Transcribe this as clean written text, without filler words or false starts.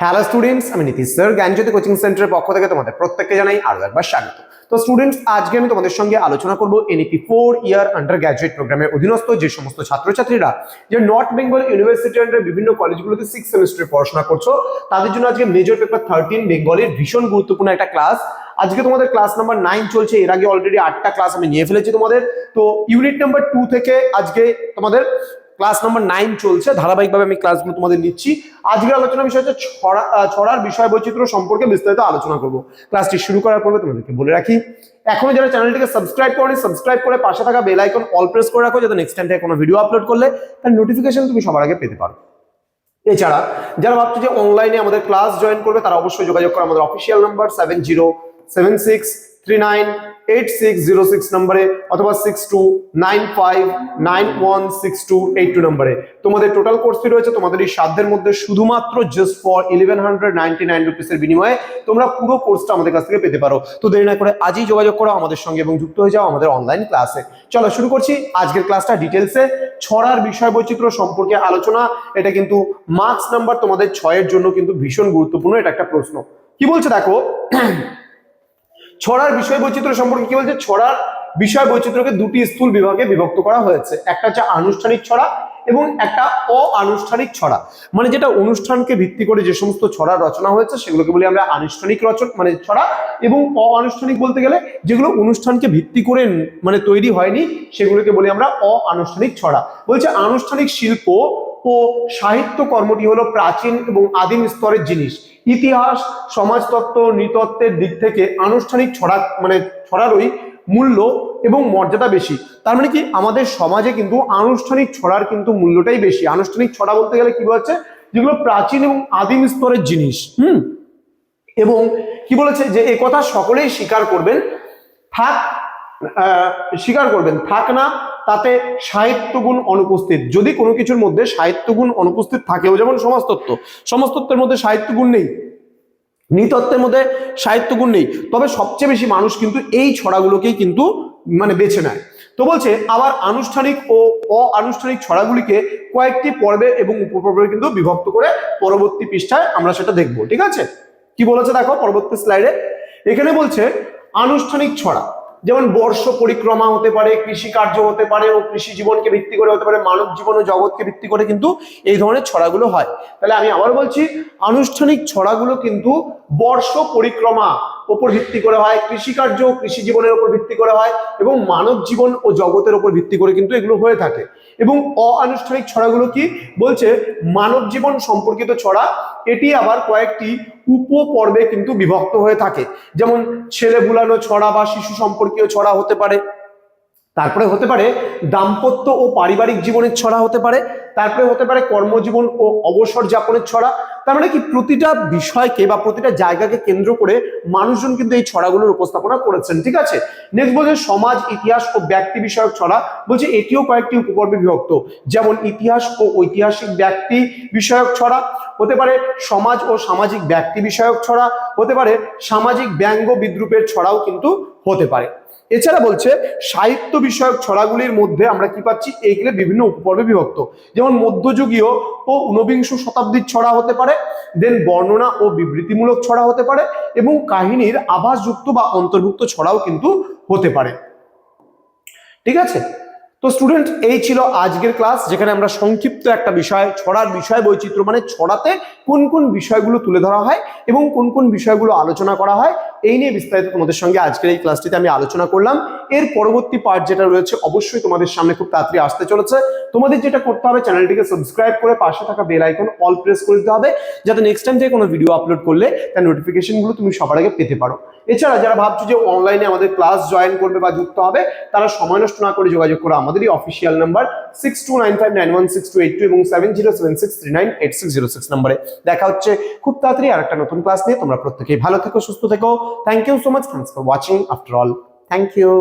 Hello students, আমি Nitish sir জ্ঞানজ্যোতি coaching সেন্টারের পক্ষ থেকে তোমাদের প্রত্যেককে জানাই আরো একবার স্বাগত। তো স্টুডেন্টস, আজকে আমি তোমাদের সঙ্গে আলোচনা করব এনইপি 4 ইয়ার আন্ডার গ্র্যাজুয়েট প্রোগ্রামের অধীনস্থ যে সমস্ত ছাত্রছাত্রীরা যে নর্থ বেঙ্গল ইউনিভার্সিটি আন্ডার বিভিন্ন কলেজগুলোতে 6 সেমিস্টারে পড়াশোনা করছো, তাদের জন্য আজকে মেজর পেপার 13 বেঙ্গলের ভীষণ গুরুত্বপূর্ণ একটা ক্লাস। আজকে তোমাদের ক্লাস নাম্বার 9 চলছে। এর আগে অলরেডি 8টা ক্লাস আমি নিয়ে ফেলেছি তোমাদের। তো ইউনিট নাম্বার 2 থেকে আজকে তোমাদের ক্লাস নাম্বার 9 চলছে। ধারাবাহিকভাবে আমি ক্লাসগুলো তোমাদের নিচ্ছি। আজকের আলোচনার বিষয় হচ্ছে ছড়ার বিষয় বৈচিত্র্য সম্পর্কে বিস্তারিত আলোচনা করব। ক্লাসটি শুরু করার পূর্বে তোমাদেরকে বলে রাখি, এখনো যারা চ্যানেলটিকে সাবস্ক্রাইব করনি, সাবস্ক্রাইব করে পাশে থাকা বেল আইকন অল প্রেস করে রাখো, যাতে নেক্সট টাইম থেকে কোনো ভিডিও আপলোড করলে তার নোটিফিকেশন তুমি সবার আগে পেতে পারো। এছাড়া যারা ভাবছো যে অনলাইনে আমাদের ক্লাস জয়েন করবে, তারা অবশ্যই যোগাযোগ করো আমাদের অফিসিয়াল নাম্বার 7076398606 নম্বরে অথবা 6295916282 নম্বরে। তোমাদের টোটাল কোর্স ফি রয়েছে তোমাদের এই সাধ্যের মধ্যে, শুধুমাত্র জাস্ট ফর 1199 রুপিসের বিনিময়ে তোমরা পুরো কোর্সটা আমাদের কাছ থেকে পেতে পারো। তো দেরি না করে আজই যোগাযোগ করো আমাদের সঙ্গে এবং যুক্ত হয়ে যাও আমাদের অনলাইন ক্লাসে। চলো শুরু করছি আজকের ক্লাসটা ডিটেলসে। ছড়ার বিষয় বৈচিত্র্য সম্পর্কে আলোচনা। এটা কিন্তু মার্কস নাম্বার তোমাদের 6 এর জন্য কিন্তু ভীষণ গুরুত্বপূর্ণ। এটা একটা প্রশ্ন। কি বলছে দেখো, ছড়ার বিষয় বৈচিত্র্য সম্পর্কে কি বলছে? ছড়ার বিষয় বৈচিত্র্যকে দুটি স্থূল বিভাগে বিভক্ত করা হয়েছে। একটা হচ্ছে আনুষ্ঠানিক ছড়া এবং একটা অআনুষ্ঠানিক ছড়া। মানে যেটা অনুষ্ঠানকে ভিত্তি করে যে সমস্ত ছড়ার রচনা হয়েছে সেগুলোকে বলি আমরা আনুষ্ঠানিক মানে ছড়া। এবং অআনুষ্ঠানিক বলতে গেলে যেগুলো অনুষ্ঠানকে ভিত্তি করে মানে তৈরি হয়নি, সেগুলোকে বলি আমরা অআনুষ্ঠানিক ছড়া। বলছে আনুষ্ঠানিক শিল্প ও সাহিত্য কর্মটি হলো প্রাচীন এবং আদিম স্তরের জিনিস। ইতিহাস, সমাজতত্ত্ব, নৃতত্ত্বের দিক থেকে আনুষ্ঠানিক ছড়ারই মূল্য এবং মর্যাদা বেশি। তার মানে কি, আমাদের সমাজে কিন্তু আনুষ্ঠানিক ছড়ার কিন্তু মূল্যটাই বেশি। আনুষ্ঠানিক ছড়া বলতে গেলে কি বলছে, যেগুলো প্রাচীন এবং আদিম স্তরের জিনিস। এবং কি বলেছে যে এই কথা সকলেই স্বীকার করবেন, থাক না তাতে সাহিত্যগুণ অনুপস্থিত। যদি কোনো কিছুর মধ্যে সাহিত্যগুণ অনুপস্থিত থাকেও, যেমন সমাজতত্ত্বের মধ্যে সাহিত্যগুণ নেই, নৃতত্ত্বের মধ্যে সাহিত্যগুণ নেই, তবে সবচেয়ে বেশি মানুষ কিন্তু এই ছড়াগুলোকেই কিন্তু মানে বেছে নেয়। তো বলছে আবার আনুষ্ঠানিক ও অআনুষ্ঠানিক ছড়াগুলিকে কয়েকটি পর্বে এবং উপপর্বে কিন্তু বিভক্ত করে পরবর্তী পৃষ্ঠায় আমরা সেটা দেখবো। ঠিক আছে, কি বলেছে দেখো পরবর্তী স্লাইডে। এখানে বলছে আনুষ্ঠানিক ছড়া যেমন বর্ষ পরিক্রমা হতে পারে, কৃষিকার্য হতে পারে ও কৃষি জীবনকে ভিত্তি করে হতে পারে, মানব জীবন ও জগৎকে ভিত্তি করে কিন্তু এই ধরনের ছড়াগুলো হয়। তাহলে আমি আবার বলছি, আনুষ্ঠানিক ছড়াগুলো কিন্তু বর্ষ পরিক্রমা উপর ভিত্তি করে হয়, কৃষিকার্য ও কৃষি জীবনের উপর ভিত্তি করে হয় এবং মানব জীবন ও জগতের উপর ভিত্তি করে কিন্তু এগুলো হয়ে থাকে। এবং অআনুষ্ঠানিক ছড়াগুলো কি বলছে, মানব জীবন সম্পর্কিত ছড়া। এটি আবার কয়েকটি উপপর্বে কিন্তু বিভক্ত হয়ে থাকে, যেমন ছেলে ভুলানো ছড়া বা শিশু সম্পর্কীয় ছড়া হতে পারে, তারপরে হতে পারে দাম্পত্য ও পারিবারিক জীবনের ছড়া হতে পারে, তারপরে হতে পারে কর্মজীবন ও অবসর যাপনের ছড়া। তার মানে কি, প্রতিটা বিষয়কে বা প্রতিটা জায়গাকে কেন্দ্র করে মানুষজন কিন্তু এই ছড়াগুলোর উপস্থাপনা করেছেন। ঠিক আছে, নেক্সট বলছে সমাজ, ইতিহাস ও ব্যক্তি বিষয়ক ছড়া। বলছে এটিও কয়েকটি উপপর্বে বিভক্ত, যেমন ইতিহাস ও ঐতিহাসিক ব্যক্তি বিষয়ক ছড়া হতে পারে, সমাজ ও সামাজিক ব্যক্তি বিষয়ক ছড়া হতে পারে, সামাজিক ব্যঙ্গ বিদ্রুপের ছড়াও কিন্তু হতে পারে। এছাড়া বলছে সাহিত্য বিষয়ক ছড়াগুলির মধ্যে আমরা কি পাচ্ছি, এইগুলো বিভিন্ন উপপর্বে বিভক্ত, যেমন মধ্যযুগীয় ও ঊনবিংশ শতাব্দীর ছড়া হতে পারে, দেন বর্ণনা ও বিবৃতিমূলক ছড়া হতে পারে এবং কাহিনীর আভাসযুক্ত বা অন্তর্ভুক্ত ছড়াও কিন্তু হতে পারে। ঠিক আছে, তো স্টুডেন্ট এই ছিল আজকের ক্লাস, যেখানে আমরা সংক্ষিপ্ত একটা বিষয় ছড়ার বিষয় বৈচিত্র্য মানে ছড়াতে কোন কোন বিষয়গুলো তুলে ধরা হয় এবং কোন কোন বিষয়গুলো আলোচনা করা হয়, এই নিয়ে বিস্তারিত তোমাদের সঙ্গে আজকের এই ক্লাসটিতে আমি আলোচনা করলাম। এর পরবর্তী পার্ট যেটা রয়েছে অবশ্যই তোমাদের সামনে খুব তাড়াতাড়ি আসতে চলেছে। তোমাদের যেটা করতে হবে, চ্যানেলটিকে সাবস্ক্রাইব করে পাশে থাকা বেল আইকন অল প্রেস করে দিতে হবে, যাতে নেক্সট টাইম থেকে কোনো ভিডিও আপলোড করলে তার নোটিফিকেশনগুলো তুমি সবার আগে পেতে পারো। এছাড়া যারা ভাবছো যে অনলাইনে আমাদের ক্লাস জয়েন করবে বা যুক্ত হবে, তারা সময় নষ্ট না করে যোগাযোগ করো আমাদেরই অফিসিয়াল নাম্বার 6295916282 এবং 7076398606 নম্বরে। দেখা হচ্ছে খুব তাড়াতাড়ি আর একটা নতুন ক্লাস নিয়ে। তোমরা প্রত্যেকেই ভালো থেকো, সুস্থ থেকো। Thank you so much, thanks for watching after all. Thank you.